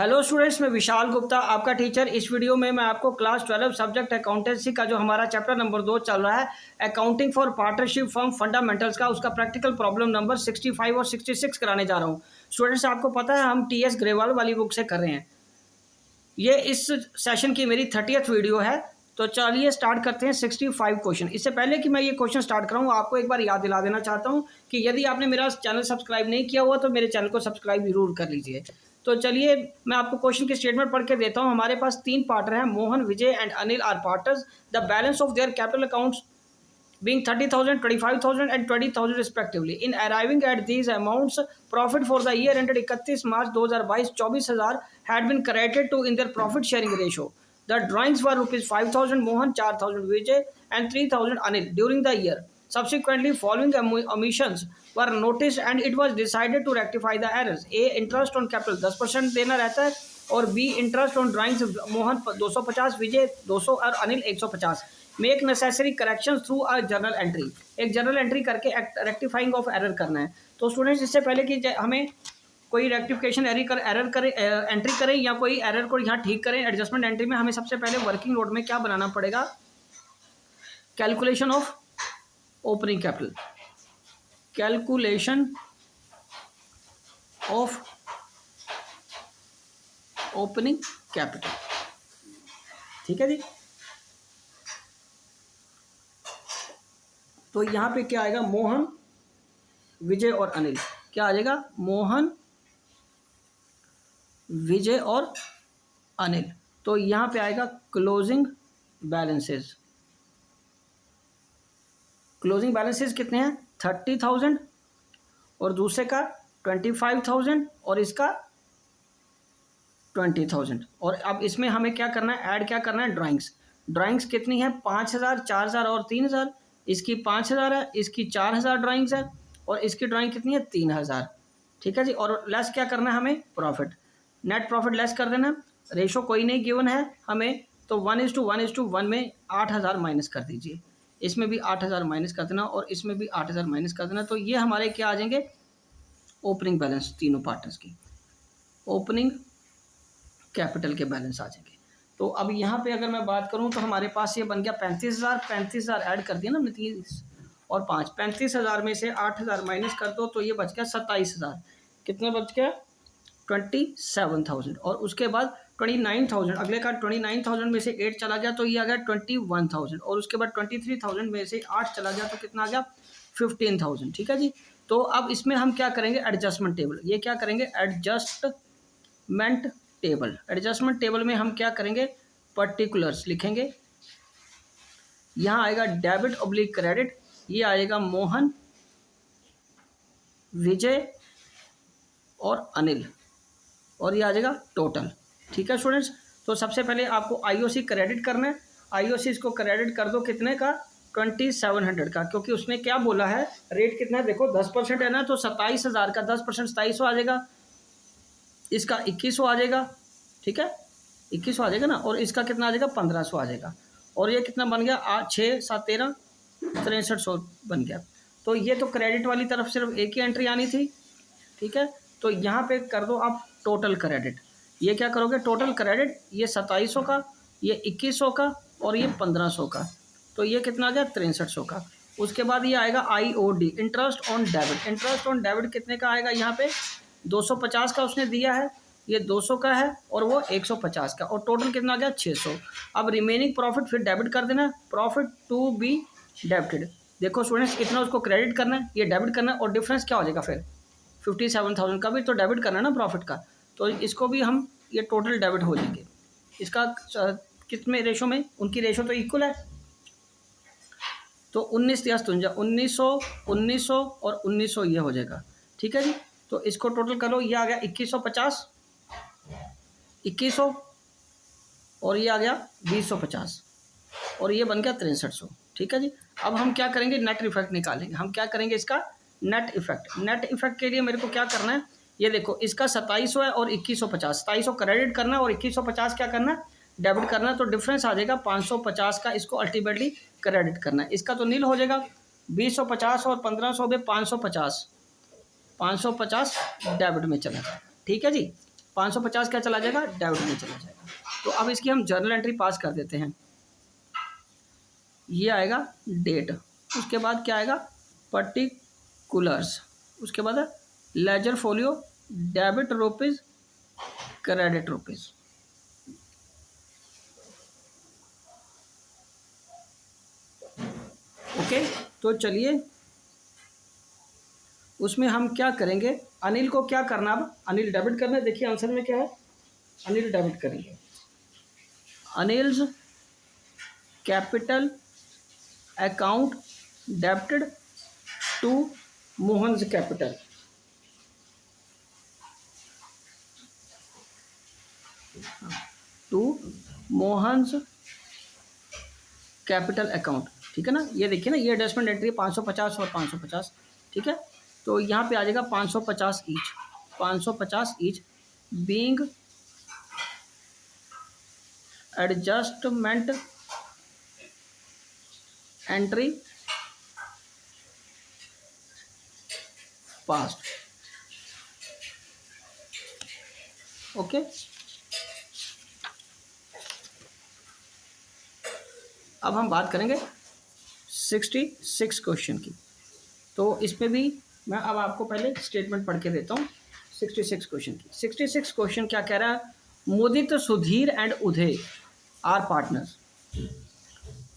Hello students, मैं विशाल गुप्ता आपका teacher. इस वीडियो में मैं आपको क्लास 12 सब्जेक्ट अकाउंटेंसी का जो हमारा चैप्टर नंबर 2 चल रहा है, accounting for partnership firm fundamentals का, उसका प्रैक्टिकल प्रॉब्लम नंबर 65 और 66 कराने जा रहा हूं। स्टूडेंट्स, आपको पता है हम टीएस ग्रेवाल वाली बुक से कर रहे हैं। ये इस सेशन की मेरी 30th वीडियो है। तो चलिए स्टार्ट करते हैं 65 क्वेश्चन। इससे पहले कि मैं ये क्वेश्चन स्टार्ट कराऊँ, आपको एक बार याद दिला देना चाहता हूँ कि यदि आपने मेरा चैनल सब्सक्राइब नहीं किया हुआ तो मेरे चैनल को सब्सक्राइब जरूर कर लीजिए। तो चलिए मैं आपको क्वेश्चन की स्टेटमेंट पढ़ के देता हूँ। हमारे पास 3 पार्टनर हैं, Mohan, Vijay and Anil are partners. The balance of their capital accounts being 30,000, 25,000 and 20,000 respectively. In arriving at these amounts, profit for the year ended 31 March 2022 24,000 had been credited to in their profit sharing ratio. The drawings were rupees 5,000 Mohan, 4,000 Vijay and 3,000 Anil during the year. Subsequently, following omissions were noticed and it was decided to rectify the errors. A. Interest on capital 10% देना रहता है और B. Interest on drawings Mohan 250, विजय 200 और Anil 150. Make necessary correction through a journal entry. एक journal entry करके rectifying of error करना है। तो स्टूडेंट्स, इससे पहले कि हमें कोई रेक्टिफिकेशन एरर करें, एंट्री करें या कोई एरर को यहाँ ठीक करें, एडजस्टमेंट एंट्री में हमें सबसे पहले वर्किंग नोट में क्या बनाना पड़ेगा? Calculation of opening capital, calculation of opening capital. ठीक है जी। तो यहाँ पे क्या आएगा? मोहन, विजय और अनिल। क्या आ जाएगा? मोहन, विजय और अनिल। तो यहाँ पे आएगा क्लोजिंग बैलेंसेस। क्लोजिंग बैलेंसेस कितने हैं? 30,000 और दूसरे का 25,000 और इसका 20,000। और अब इसमें हमें क्या करना है? ऐड क्या करना है? ड्राइंग्स। ड्राइंग्स कितनी है? 5,000, 4,000 और 3,000। इसकी 5,000 है, इसकी 4,000 ड्राइंग्स है और इसकी ड्राइंग कितनी है? 3,000। ठीक है जी। और लेस क्या करना है हमें? प्रॉफिट, नेट प्रॉफिट लेस कर देना। रेशो कोई नहीं गिवन है हमें, तो 1:1:1 में 8,000 माइनस कर दीजिए। इसमें भी 8,000 माइनस कर देना और इसमें भी 8,000 माइनस कर देना। तो ये हमारे क्या आ जाएंगे? ओपनिंग बैलेंस, तीनों पार्टनर्स की ओपनिंग कैपिटल के बैलेंस आ जाएंगे। तो अब यहाँ पे अगर मैं बात करूँ तो हमारे पास ये बन गया 35,000। 35,000 ऐड कर दिया ना हमने, 30 और 5। 35,000 में से 8,000 माइनस कर दो तो ये बच गया 27,000। कितना बच गया? 27,000। और उसके बाद 29,000, अगले का 29,000 में से 8 चला गया तो ये आ गया 21,000। और उसके बाद 23,000 में से 8 चला गया तो कितना आ गया? 15,000। ठीक है जी। तो अब इसमें हम क्या करेंगे? Adjustment table. ये क्या करेंगे? Adjustment table. एडजस्टमेंट टेबल में हम क्या करेंगे? पर्टिकुलर्स लिखेंगे। यहाँ आएगा डेबिट ऑब्लिक क्रेडिट। ये आएगा मोहन, विजय और अनिल, और ये आ जाएगा टोटल। ठीक है स्टूडेंट्स। तो सबसे पहले आपको आईओसी क्रेडिट करना है। आईओसी इसको क्रेडिट कर दो कितने का? 2,700 का, क्योंकि उसने क्या बोला है? रेट कितना है? देखो 10% है ना, तो 27,000 का 10% 2700 आ जाएगा। इसका 2100 आ जाएगा। ठीक है, 2100 आ जाएगा ना। और इसका कितना आ जाएगा? 1,500 आ जाएगा। और ये कितना बन गया? 6, 7, 13, 6300 बन गया। तो ये तो क्रेडिट वाली तरफ सिर्फ एक ही एंट्री आनी थी। ठीक है, तो यहाँ पे कर दो आप टोटल क्रेडिट। ये क्या करोगे? टोटल क्रेडिट, ये 2700 का, ये 2100 का और ये 1500 का। तो ये कितना आ गया? 6300 का। उसके बाद ये आएगा IOD, interest on debit. Interest on debit कितने का आएगा? यहाँ पे 250 का उसने दिया है, ये 200 का है और वो 150 का, और टोटल कितना आ गया? 600। अब रिमेनिंग प्रॉफिट फिर डेबिट कर देना। Profit to be debited. देखो स्टूडेंट्स, कितना उसको क्रेडिट करना है, ये डेबिट करना है, और डिफरेंस क्या हो जाएगा फिर? 57,000 का भी तो डेबिट करना है ना प्रॉफिट का। तो इसको भी हम, ये टोटल डेबिट हो जाएंगे। इसका कितने रेशो में? उनकी रेशो तो इक्वल है, तो 19 या 1900, 1900 और 1900 ये हो जाएगा। ठीक है जी। तो इसको टोटल करो, ये आ गया 2150, 2100 और ये आ गया 2050 और ये बन गया 6300। ठीक है जी। अब हम क्या करेंगे? नेट इफेक्ट निकालेंगे। हम क्या करेंगे? इसका नेट इफेक्ट। नेट इफेक्ट के लिए मेरे को क्या करना है? ये देखो, इसका 2700 है और 2150। 2700 क्रेडिट करना है और 2150 क्या करना है? डेबिट करना है। तो डिफरेंस आ जाएगा 550 का, इसको अल्टीमेटली क्रेडिट करना है। इसका तो नील हो जाएगा। 2050 और 1500 में 550 डेबिट में चला जाएगा। ठीक है जी। 550 क्या चला जाएगा, डेबिट में चला जाएगा। तो अब इसकी हम जर्नल एंट्री पास कर देते हैं। ये आएगा डेट, उसके बाद क्या आएगा, पर्टिकुलर्स, उसके बाद ledger folio, debit rupees, credit rupees. Okay, तो चलिए उसमें हम क्या करेंगे, अनिल को क्या करना, अब अनिल डेबिट करना है। देखिए आंसर में क्या है, अनिल डेबिट करेंगे। Anil's capital account debited to Mohan's capital. To Mohan's capital account, ठीक है ना। ये देखिए ना, ये एडजस्टमेंट एंट्री 550 और 550, ठीक है। तो यहाँ पे आ जाएगा 550 each, 550 each being adjustment entry past. Okay, अब हम बात करेंगे 66 क्वेश्चन की। तो इसमें भी मैं अब आपको पहले स्टेटमेंट पढ़ के देता हूँ 66 क्वेश्चन की। 66 क्वेश्चन क्या कह रहा है, Mudit, Sudhir and Uday are partners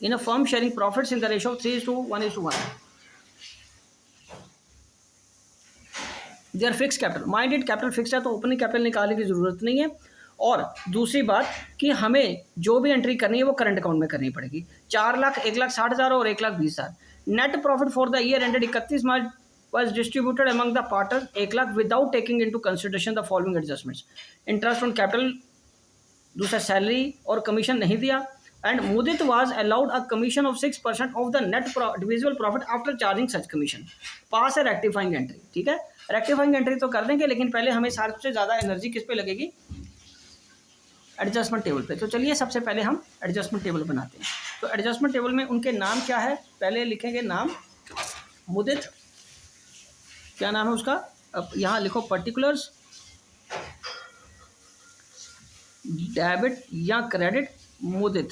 in a firm sharing profits in the ratio 3:1:1। Their fix capital, minded capital fix है तो ओपनिंग कैपिटल निकालने की जरूरत नहीं है। और दूसरी बात कि हमें जो भी एंट्री करनी है वो करंट अकाउंट में करनी पड़ेगी। 4 लाख, 1,60,000 और 1,20,000। Net profit for the year ended 31 March was distributed among the partners 1 lakh without taking into consideration the following adjustments। Interest on capital, दूसरा सैलरी और कमीशन नहीं दिया। And Mudit was allowed a commission of 6% of the net divisible profit after charging such commission. Pass है rectifying entry, ठीक है। Rectifying entry तो कर देंगे, लेकिन पहले हमें सबसे ज़्यादा एनर्जी किस पे लगेगी, एडजस्टमेंट टेबल पे। तो चलिए सबसे पहले हम एडजस्टमेंट टेबल बनाते हैं। तो एडजस्टमेंट टेबल में उनके नाम क्या है, पहले लिखेंगे नाम मुदित, क्या नाम है उसका, अब यहाँ लिखो पर्टिकुलर्स, डेबिट या क्रेडिट मुदित।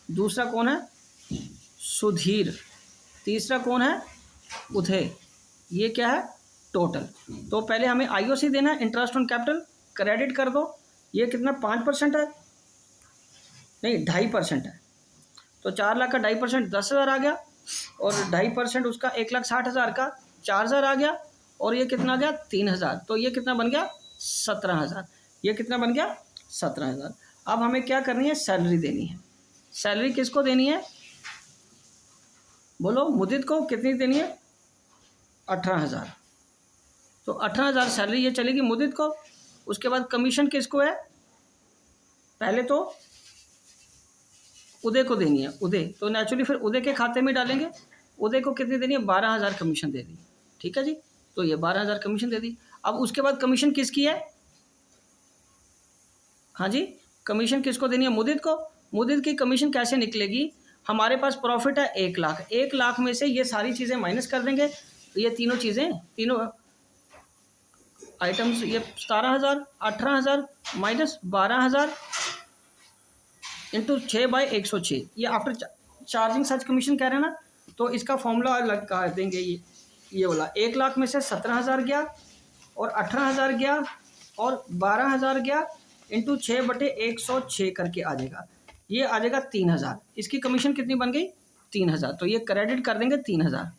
दूसरा कौन है, सुधीर। तीसरा कौन है, उदय। ये क्या है, टोटल। तो पहले हमें आईओसी देना है, इंटरेस्ट ऑन कैपिटल, क्रेडिट कर दो। ये कितना, 5% है, नहीं 2.5% है। तो 4 लाख का 2.5% 10,000 आ गया, और 2.5% उसका 1,60,000 का 4,000 आ गया, और ये कितना आ गया, 3,000। तो ये कितना बन गया, 17,000। ये कितना बन गया, 17,000। अब हमें क्या करनी है, सैलरी देनी है। सैलरी किसको देनी है, बोलो, मुदित को कितनी देनी है, 18,000। तो 18,000 सैलरी ये चलेगी मुदित को। उसके बाद कमीशन किसको है, पहले तो उदय को देनी है, उदय। तो नेचुरली फिर उदय के खाते में डालेंगे। उदय को कितनी देनी है, 12,000 कमीशन दे दी, ठीक है जी। तो ये 12,000 कमीशन दे दी। अब उसके बाद कमीशन किसकी है, हाँ जी, कमीशन किसको देनी है, मुदित को। मुदित की कमीशन कैसे निकलेगी, हमारे पास प्रॉफिट है 1 लाख। 1 लाख में से ये सारी चीज़ें माइनस कर देंगे। ये तीनों चीज़ें, तीनों आइटम्स, ये 17,000, 18,000 माइनस 12,000 इंटू 6/106। ये आफ्टर चार्जिंग सच कमीशन कह रहे हैं ना, तो इसका फॉर्मूला लगा देंगे। ये वाला 1 लाख में से 17,000 गया, और 18,000 गया, और 12,000 गया, इंटू 6/106 करके आ जाएगा। ये आ जाएगा 3,000। इसकी कमीशन कितनी बन गई, 3,000। तो ये क्रेडिट कर देंगे 3,000,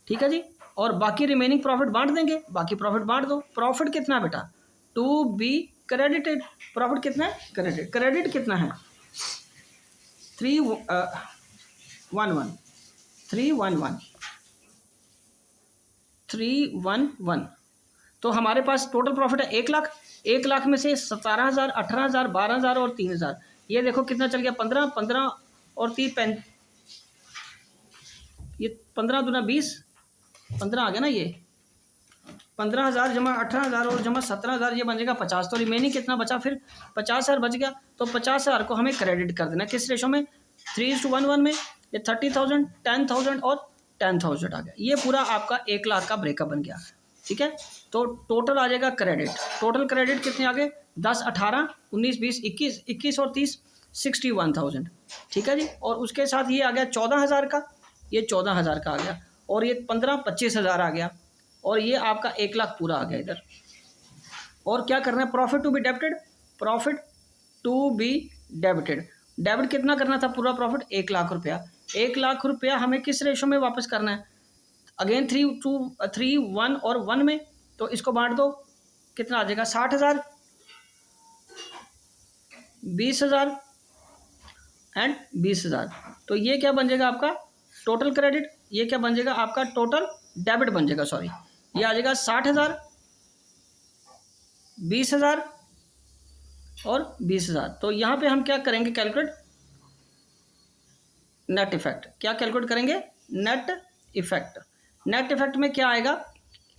ठीक है जी। और बाकी रिमेनिंग प्रॉफिट बांट देंगे, बाकी प्रॉफिट बांट दो। प्रॉफिट कितना बेटा, टू बी क्रेडिटेड। प्रॉफिट कितना है, क्रेडिट। क्रेडिट कितना है, 311। तो हमारे पास टोटल प्रॉफिट है 1 लाख। 1 लाख में से 17,000, 18,000, 12,000 और 3,000, ये देखो कितना चल गया, 15, 15 और 3, ये 15 दूना 20, 15 आ गया ना। ये 15,000 जमा 18,000 और जमा 17,000, ये बन जाएगा 50। तो रिमेनिंग कितना बचा, फिर 50,000 बच गया। तो 50,000 को हमें क्रेडिट कर देना, किस रेशो में, 3:1 में। ये 30,000, 10,000 और 10,000 आ गया। ये पूरा आपका 1 लाख का ब्रेकअप बन गया। ठीक है। तो टोटल आ जाएगा क्रेडिट, टोटल क्रेडिट कितने आ गए 10, 18, 19, 20, 21 और 30 61,000, ठीक है जी। और उसके साथ ये आ गया 14,000 का, ये 14,000 का आ गया, और ये 15 25,000 आ गया, और ये आपका 1 लाख पूरा आ गया इधर। और क्या करना है, profit to be debited, profit to be debited, debit कितना करना था पूरा प्रॉफिट 1 लाख रुपया। 1 लाख रुपया हमें किस रेशो में वापस करना है, अगेन 3 1 और 1 में, तो इसको बांट दो, कितना आ जाएगा 60,000, 20,000 एंड 20,000। तो ये क्या बन जाएगा आपका टोटल क्रेडिट, ये क्या बन जाएगा आपका टोटल डेबिट बन जाएगा, सॉरी, ये आ जाएगा 60,000, 20,000 और 20,000। तो यहाँ पे हम क्या करेंगे कैलकुलेट नेट इफेक्ट, क्या कैलकुलेट करेंगे नेट इफेक्ट। नेट इफेक्ट में क्या आएगा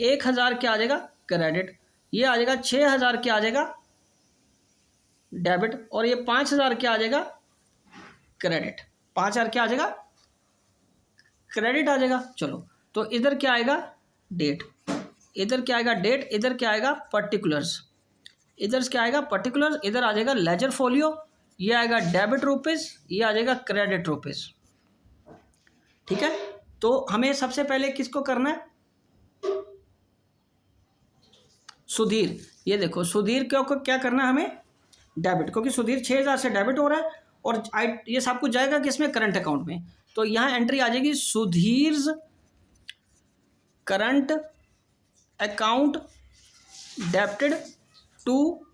1,000 क्या आ जाएगा क्रेडिट, ये आ जाएगा 6,000 क्या आ जाएगा डेबिट, और ये 5,000 क्या आ जाएगा क्रेडिट, 5,000 क्या आ जाएगा क्रेडिट आ जाएगा। चलो तो इधर क्या आएगा डेट, इधर क्या आएगा डेट, इधर क्या आएगा पर्टिकुलर्स, इधर क्या आएगा पर्टिकुलर्स, इधर आ जाएगा लेजर फोलियो, ये आएगा डेबिट रुपीज, ये आ जाएगा क्रेडिट रुपीज, ठीक है। तो हमें सबसे पहले किसको करना है सुधीर, ये देखो सुधीर क्यों क्या करना है हमें डेबिट, क्योंकि सुधीर 6,000 से डेबिट हो रहा है, और ये सब कुछ जाएगा किसमें करंट अकाउंट में। तो यहाँ एंट्री आ जाएगी Sudhir current account debited to,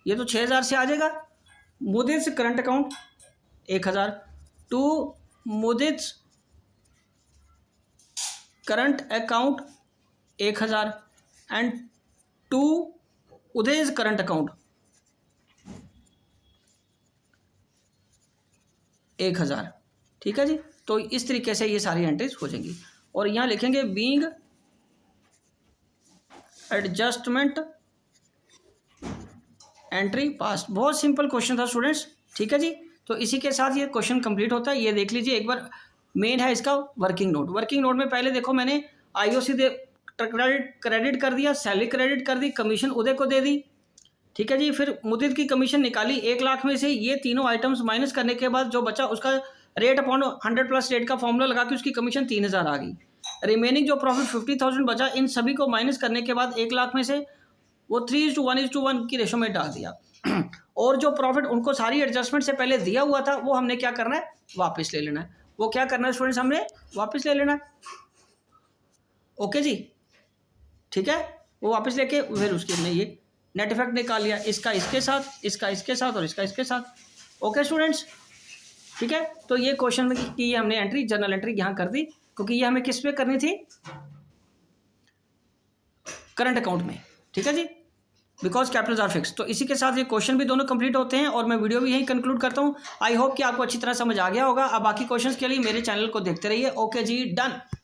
ये तो 6,000 से आ जाएगा, Mudit current account 1,000 to Mudit current account 1,000 and to Uday current account 1,000, ठीक है जी। तो इस तरीके से ये सारी एंट्रीज हो जाएंगी, और यहाँ लिखेंगे बीइंग एडजस्टमेंट एंट्री पास। बहुत सिंपल क्वेश्चन था स्टूडेंट्स, ठीक है जी। तो इसी के साथ ये क्वेश्चन कंप्लीट होता है। ये देख लीजिए एक बार, मेन है इसका वर्किंग नोट। वर्किंग नोट में पहले देखो मैंने आईओसी क्रेडिट कर दिया, सैलरी क्रेडिट कर दी, कमीशन उदय को दे दी, ठीक है जी। फिर मुदित की कमीशन निकाली 1 लाख में से, ये तीनों आइटम्स माइनस करने के बाद जो बचा उसका रेट अपॉन 100+ रेट का फॉर्मूला लगा के उसकी कमीशन 3,000 आ गई। रिमेनिंग जो प्रॉफिट 50,000 बचा, इन सभी को माइनस करने के बाद 1 लाख में से वो 3:1 की रेशो में डाल दिया। और जो प्रॉफिट उनको सारी एडजस्टमेंट से पहले दिया हुआ था वो हमने क्या करना है वापस ले लेना है। वो क्या करना है स्टूडेंट्स, हमने वापस ले लेना है, ओके जी, ठीक है। वो वापस लेके फिर उसके हमने ये नेट इफेक्ट निकाल लिया, इसका इसके साथ, इसका इसके साथ और इसका इसके साथ, ओके स्टूडेंट्स, ठीक है। तो ये क्वेश्चन की हमने एंट्री जर्नल एंट्री यहाँ कर दी, क्योंकि ये हमें किस पे करनी थी करंट अकाउंट में, ठीक है जी, बिकॉज कैपिटल्स आर फिक्स। तो इसी के साथ ये क्वेश्चन भी दोनों कंप्लीट होते हैं और मैं वीडियो भी यहीं कंक्लूड करता हूँ। आई होप कि आपको अच्छी तरह समझ आ गया होगा। अब बाकी क्वेश्चंस के लिए मेरे चैनल को देखते रहिए। ओके जी, डन।